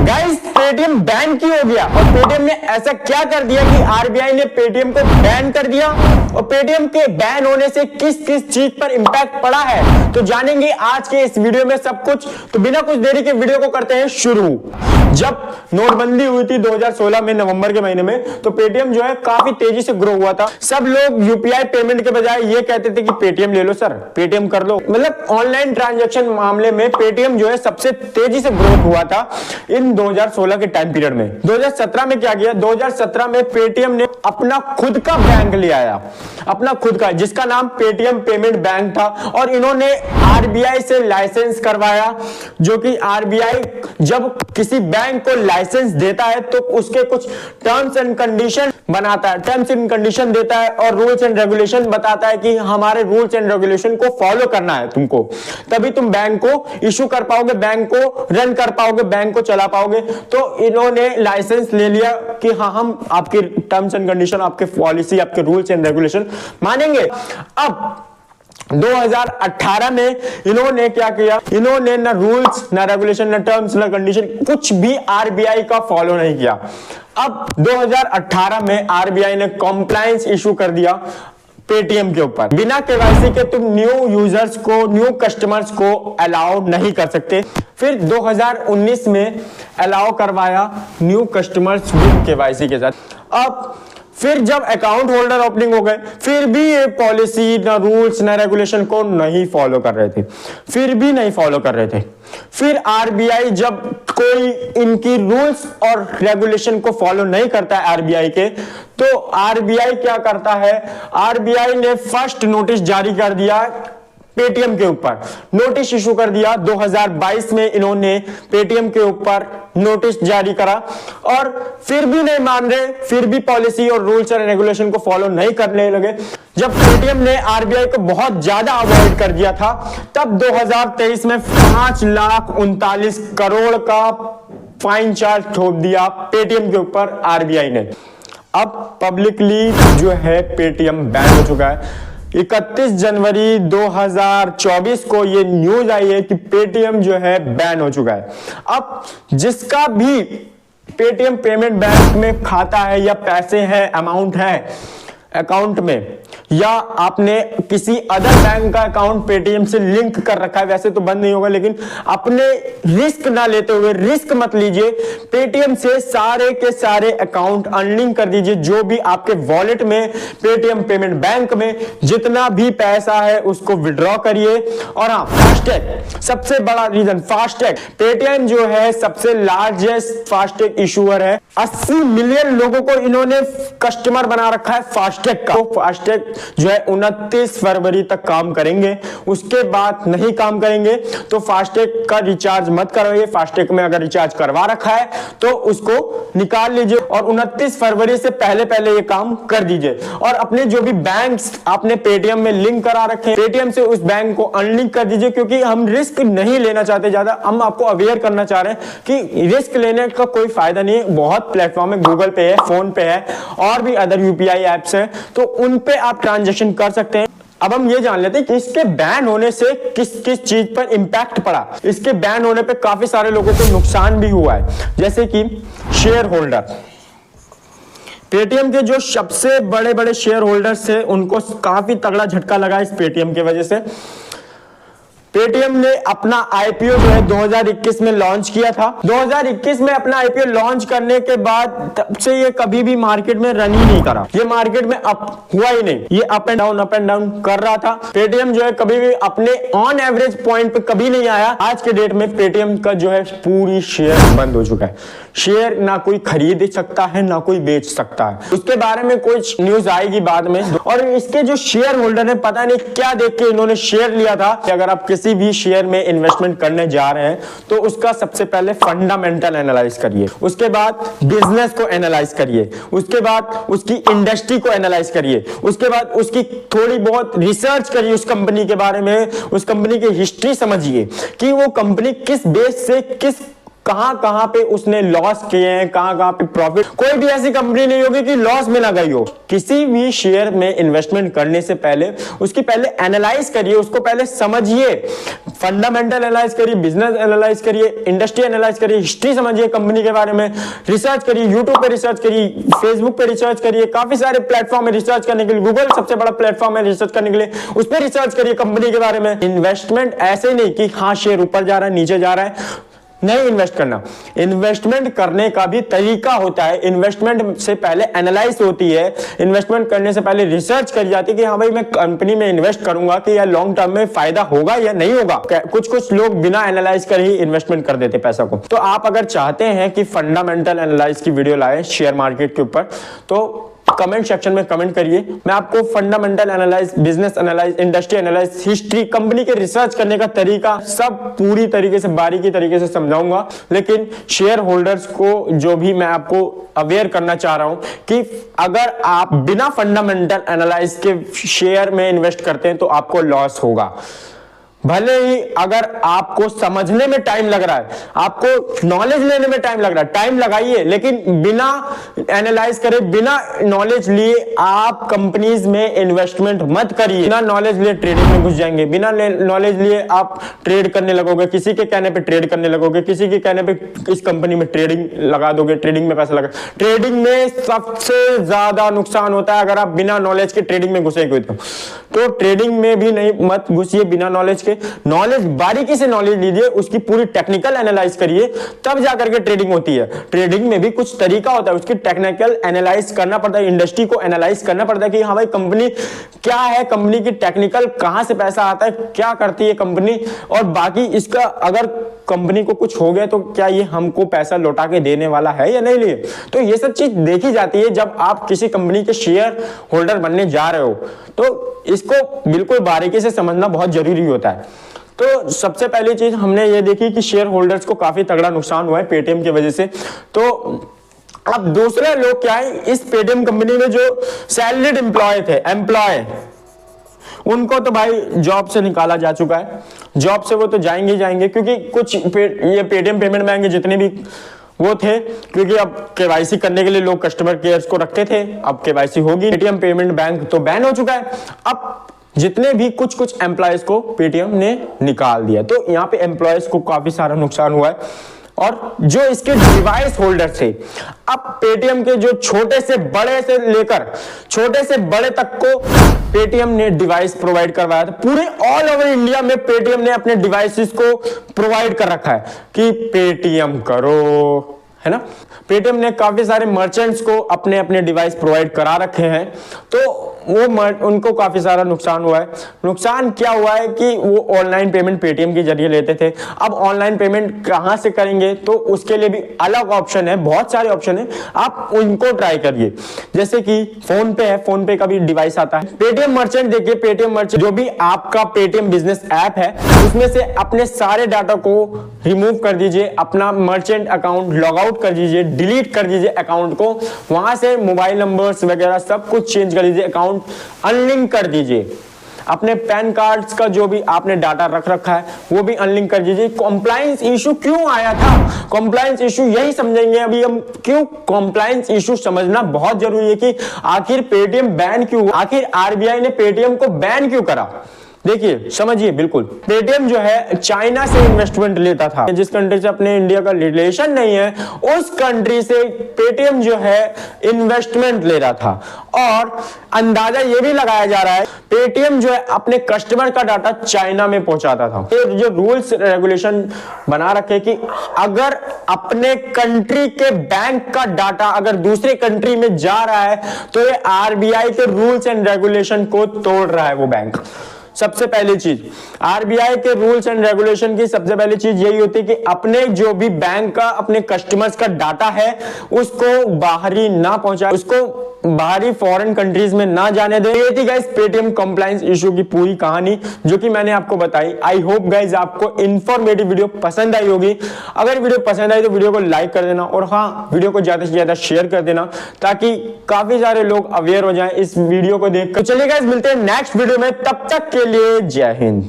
Guys Paytm ban क्यों हो गया और पेटीएम ने ऐसा क्या कर दिया कि आरबीआई ने पेटीएम को बैन कर दिया और पेटीएम के बैन होने से किस किस चीज पर इंपैक्ट पड़ा है तो जानेंगे आज के इस वीडियो में सब कुछ। तो बिना कुछ देरी के वीडियो को करते हैं शुरू। जब नोटबंदी हुई थी 2016 में नवंबर के महीने में तो पेटीएम जो है काफी तेजी से ग्रो हुआ था। सब लोग यूपीआई पेमेंट के बजाय ये कहते थे कि पेटीएम ले लो सर, पेटीएम कर लो। मतलब ऑनलाइन ट्रांजैक्शन मामले में पेटीएम जो है सबसे तेजी से ग्रोथ हुआ था इन 2016 के टाइम पीरियड में। 2017 में क्या किया, 2017 में पेटीएम ने अपना खुद का बैंक ले आया, अपना खुद का, जिसका नाम पेटीएम पेमेंट बैंक था और इन्होंने आरबीआई से लाइसेंस करवाया। जो कि आरबीआई जब किसी बैंक को लाइसेंस देता है तो उसके कुछ टर्म्स एंड कंडीशन बनाता है, टर्म्स एंड कंडीशन देता है और रूल्स एंड रेगुलेशन बताता है कि हमारे रूल्स एंड रेगुलेशन को फॉलो करना है तुमको, तभी तुम बैंक को इशू कर पाओगे, बैंक को रन कर पाओगे, बैंक को चला पाओगे। तो इन्होंने लाइसेंस ले लिया कि हाँ हम आपके टर्म्स एंड कंडीशन, आपके पॉलिसी, आपके रूल्स एंड रेगुलेशन मानेंगे। अब 2018 में इन्होंने क्या किया, इन्होंने ना रूल्स ना रेगुलेशन ना टर्म्स ना कंडीशन कुछ भी आरबीआई का फॉलो नहीं किया। अब 2018 में आरबीआई ने कॉम्प्लायंस इशू कर दिया पेटीएम के ऊपर। बिना केवाईसी के तुम न्यू यूजर्स को, न्यू कस्टमर्स को अलाउ नहीं कर सकते। फिर 2019 में अलाउ करवाया न्यू कस्टमर्स विद केवाईसी के साथ। अब फिर जब अकाउंट होल्डर ओपनिंग हो गए फिर भी ये पॉलिसी ना रूल्स ना रेगुलेशन को नहीं फॉलो कर रहे थे, फिर भी नहीं फॉलो कर रहे थे। फिर आरबीआई जब कोई इनकी रूल्स और रेगुलेशन को फॉलो नहीं करता है आरबीआई के, तो आरबीआई क्या करता है, आरबीआई ने फर्स्ट नोटिस जारी कर दिया पेटीएम के ऊपर, नोटिस इशू कर दिया। 2022 में इन्होंने पेटीएम के ऊपर नोटिस जारी करा और फिर भी नहीं मान रहे, फिर भी पॉलिसी और रूल्स और रेगुलेशन को फॉलो नहीं करने लगे। जब पेटीएम ने आरबीआई को बहुत ज्यादा अवॉइड कर दिया था तब 2023 में 5,39 करोड़ का फाइन चार्ज ठोक दिया पेटीएम के ऊपर आरबीआई ने। अब पब्लिकली जो है पेटीएम बैन हो चुका है। 31 जनवरी 2024 को ये न्यूज आई है कि पेटीएम जो है बैन हो चुका है। अब जिसका भी पेटीएम पेमेंट बैंक में खाता है या पैसे हैं, अमाउंट है अकाउंट में, या आपने किसी अदर बैंक का अकाउंट पेटीएम से लिंक कर रखा है, वैसे तो बंद नहीं होगा लेकिन अपने रिस्क ना लेते हुए, रिस्क मत लीजिए, पेटीएम से सारे के सारे अकाउंट अनलिंक कर दीजिए। जो भी आपके वॉलेट में पेटीएम पेमेंट बैंक में जितना भी पैसा है उसको विड्रॉ करिए। और हाँ, फास्टैग सबसे बड़ा रीजन, फास्टैग पेटीएम जो है सबसे लार्जेस्ट फास्टैग इशूअर है। 80 मिलियन लोगों को इन्होंने कस्टमर बना रखा है फास्टैग का। फास्टैग जो है 29 फरवरी तक काम करेंगे, उसके बाद नहीं काम करेंगे। तो फास्टैग का रिचार्ज मत करवाइए। फास्टैग में अगर रिचार्ज करवा रखा है तो उसको निकाल लीजिए और 29 फरवरी से पहले पहले ये काम कर दीजिए। और अपने जो भी बैंक्स आपने पेटीएम में लिंक करा रखे हैं, पेटीएम से उस बैंक को अनलिंक कर दीजिए, क्योंकि हम रिस्क नहीं लेना चाहते ज्यादा। हम आपको अवेयर करना चाह रहे हैं कि रिस्क लेने का कोई फायदा नहीं है। बहुत प्लेटफॉर्म है, गूगल पे है, फोन पे है और भी अदर यूपीआई एप्स हैं, तो उन पे आप ट्रांजैक्शन कर सकते हैं। अब हम ये जान लेते हैं कि इसके बैन होने से किस किस चीज पर इंपैक्ट पड़ा। इसके बैन होने पे काफी सारे लोगों को नुकसान भी हुआ है, जैसे कि शेयर होल्डर। पेटीएम के जो सबसे बड़े बड़े शेयर होल्डर्स थे उनको काफी तगड़ा झटका लगा इस पेटीएम की वजह से। पेटीएम ने अपना आईपीओ जो है 2021 में लॉन्च किया था। 2021 में अपना आईपीओ लॉन्च करने के बाद तब से ये कभी भी मार्केट में रन ही नहीं करा, ये मार्केट में अप हुआ ही नहीं, ये अप एंड डाउन कर रहा था। पेटीएम जो है कभी भी अपने ऑन एवरेज पॉइंट पे कभी नहीं आया। आज के डेट में पेटीएम का जो है पूरी शेयर बंद हो चुका है। शेयर ना कोई खरीद सकता है ना कोई बेच सकता है। उसके बारे में कुछ न्यूज आएगी बाद में। और इसके जो शेयर होल्डर है, पता नहीं क्या देख के इन्होंने शेयर लिया था। अगर आप किसी भी शेयर में इन्वेस्टमेंट करने जा रहे हैं तो उसका सबसे पहले फंडामेंटल एनालाइज करिए, उसके बाद बिजनेस को एनालाइज करिए, उसके बाद उसकी इंडस्ट्री को एनालाइज करिए, उसके बाद उसकी थोड़ी बहुत रिसर्च करिए उस कंपनी के बारे में, उस कंपनी की हिस्ट्री समझिए कि वो कंपनी किस बेस से, किस कहां कहां पे उसने लॉस किए हैं, कहां कहां पे प्रॉफिट। कोई भी ऐसी कंपनी नहीं होगी कि लॉस में ना गई हो। किसी भी शेयर में इन्वेस्टमेंट करने से पहले उसकी पहले एनालाइज करिए, उसको पहले समझिए, फंडामेंटल एनालाइज करिए, बिजनेस एनालाइज करिए, इंडस्ट्री एनालाइज करिए, हिस्ट्री समझिए कंपनी के बारे में, रिसर्च करिए, यूट्यूब पे रिसर्च करिए, फेसबुक पे रिसर्च करिए, काफी सारे प्लेटफॉर्म है रिसर्च करने के लिए, गूगल सबसे बड़ा प्लेटफॉर्म है रिसर्च करने के लिए, उस पर रिसर्च करिए कंपनी के बारे में। इन्वेस्टमेंट ऐसे नहीं कि हाँ शेयर ऊपर जा रहा है नीचे जा रहा है, नहीं इन्वेस्ट करना। इन्वेस्टमेंट करने का भी तरीका होता है। इन्वेस्टमेंट से पहले एनालाइज होती है, इन्वेस्टमेंट करने से पहले रिसर्च करी जाती है कि हाँ भाई मैं कंपनी में इन्वेस्ट करूंगा कि या लॉन्ग टर्म में फायदा होगा या नहीं होगा। कुछ लोग बिना एनालाइज कर ही इन्वेस्टमेंट कर देते पैसा को। तो आप अगर चाहते हैं कि फंडामेंटल एनालाइज की वीडियो लाए शेयर मार्केट के ऊपर, तो कमेंट सेक्शन में कमेंट करिए। मैं आपको fundamental analyse, business analyse, industry analyse, history, company के रिसर्च करने का तरीका सब पूरी तरीके से बारीकी तरीके से समझाऊंगा। लेकिन शेयर होल्डर्स को जो भी मैं आपको अवेयर करना चाह रहा हूं कि अगर आप बिना फंडामेंटल एनालाइज के शेयर में इन्वेस्ट करते हैं तो आपको लॉस होगा। भले ही अगर आपको समझने में टाइम लग रहा है, आपको नॉलेज लेने में टाइम लग रहा है, टाइम लगाइए, लेकिन बिना एनालाइज करे, बिना नॉलेज लिए आप कंपनीज में इन्वेस्टमेंट मत करिए। बिना नॉलेज लिए ट्रेडिंग में घुस जाएंगे, बिना नॉलेज लिए आप ट्रेड करने लगोगे, किसी के कहने पे ट्रेड करने लगोगे, किसी के कहने पे इस कंपनी में ट्रेडिंग लगा दोगे, ट्रेडिंग में पैसा लगा। ट्रेडिंग में सबसे ज्यादा नुकसान होता है अगर आप बिना नॉलेज के ट्रेडिंग में घुसेंगे तो ट्रेडिंग में भी नहीं मत घुसिए बिना नॉलेज के। नॉलेज बारीकी से नॉलेज लीजिए, उसकी पूरी टेक्निकल एनालाइज करिए, तब जाकर के ट्रेडिंग होती है। ट्रेडिंग में भी कुछ तरीका होता है, उसकी टेक्निकल एनालाइज करना पड़ता है, इंडस्ट्री को एनालाइज करना पड़ता है कि हाँ भाई कंपनी क्या है, कंपनी की टेक्निकल कहां से पैसा आता है, क्या करती है कंपनी, और बाकी इसका अगर कंपनी को कुछ हो गया तो क्या ये हमको पैसा लौटा के देने वाला है या नहीं लिए। तो ये सब चीज देखी जाती है जब आप किसी कंपनी के शेयर होल्डर बनने जा रहे हो, तो इसको बिल्कुल बारीकी से समझना बहुत जरूरी होता है। तो सबसे पहली चीज हमने ये देखी कि शेयर होल्डर्स को काफी तगड़ा नुकसान हुआ है पेटीएम की वजह से। तो अब दूसरे लोग क्या है, इस पेटीएम कंपनी में जो सैलरीड एम्प्लॉय थे, उनको तो भाई जॉब से निकाला जा चुका है। जॉब से वो तो जाएंगे ही जाएंगे, क्योंकि कुछ ये पेटीएम पेमेंट बैंक जितने भी वो थे, क्योंकि अब केवाईसी करने के लिए लोग कस्टमर केयर्स को रखते थे, अब केवाईसी होगी। पेटीएम पेमेंट बैंक तो बैन हो चुका है, अब जितने भी कुछ एम्प्लॉयज को पेटीएम ने निकाल दिया। तो यहाँ पे एम्प्लॉयज को काफी सारा नुकसान हुआ है। और जो इसके डिवाइस होल्डर थे, अब पेटीएम के जो छोटे से बड़े तक को पेटीएम ने डिवाइस प्रोवाइड करवाया था। पूरे ऑल ओवर इंडिया में पेटीएम ने अपने डिवाइसेस को प्रोवाइड कर रखा है कि पेटीएम करो, है ना। पेटीएम ने काफी सारे मर्चेंट्स को अपने अपने डिवाइस प्रोवाइड करा रखे हैं, तो वो उनको काफी सारा नुकसान हुआ है। नुकसान क्या हुआ है कि वो ऑनलाइन पेमेंट पेटीएम के जरिए लेते थे, अब ऑनलाइन पेमेंट कहां से करेंगे, तो उसके लिए भी अलग ऑप्शन है, बहुत सारे ऑप्शन है, आप उनको ट्राई करिए। जैसे कि फोन पे है, फोन पे का भी डिवाइस आता है। पेटीएम मर्चेंट देखिए, पेटीएम मर्चेंट जो भी आपका पेटीएम बिजनेस ऐप है, उसमें से अपने सारे डाटा को रिमूव कर दीजिए, अपना मर्चेंट अकाउंट लॉग आउट कर दीजिए, डिलीट कर दीजिए अकाउंट को, वहां से मोबाइल नंबर्स वगैरह सब कुछ चेंज कर दीजिए, अकाउंट अनलिंक कर दीजिए, अपने पैन कार्ड्स का जो भी आपने डाटा रख रखा है वो भी अनलिंक कर दीजिए। कॉम्प्लायंस इशू क्यों आया था, कॉम्प्लायंस इशू यही समझेंगे अभी हम, क्यों कॉम्प्लायंस इशू समझना बहुत जरूरी है कि आखिर पेटीएम बैन क्यों, आखिर आरबीआई ने पेटीएम को बैन क्यों करा। देखिए समझिए, बिल्कुल पेटीएम जो है चाइना से इन्वेस्टमेंट लेता था, जिस कंट्री से अपने इंडिया का रिलेशन नहीं है उस कंट्री से पेटीएम जो है इन्वेस्टमेंट ले रहा था। और अंदाजा ये भी लगाया जा रहा है पेटीएम जो है अपने कस्टमर का डाटा चाइना में पहुंचाता था। ये जो रूल्स रेगुलेशन बना रखे कि अगर अपने कंट्री के बैंक का डाटा अगर दूसरे कंट्री में जा रहा है तो ये आरबीआई के रूल्स एंड रेगुलेशन को तोड़ रहा है वो बैंक। सबसे पहली चीज आरबीआई के रूल्स एंड रेगुलेशन की सबसे पहली चीज यही होती है कि अपने जो भी बैंक का अपने कस्टमर्स का डाटा है उसको बाहरी ना पहुंचाए, उसको बाहरी फॉरेन कंट्रीज में ना जाने दे। ये थी गाइस पेटीएम कंप्लायंस इशू की पूरी कहानी जो कि मैंने आपको बताई। आई होप गाइस आपको इंफॉर्मेटिव वीडियो पसंद आई होगी। अगर वीडियो पसंद आई तो वीडियो को लाइक कर देना और हाँ वीडियो को ज्यादा से ज्यादा शेयर कर देना ताकि काफी सारे लोग अवेयर हो जाएं इस वीडियो को देखकर। चलिए गाइस मिलते हैं नेक्स्ट वीडियो में, तब तक के लिए जय हिंद।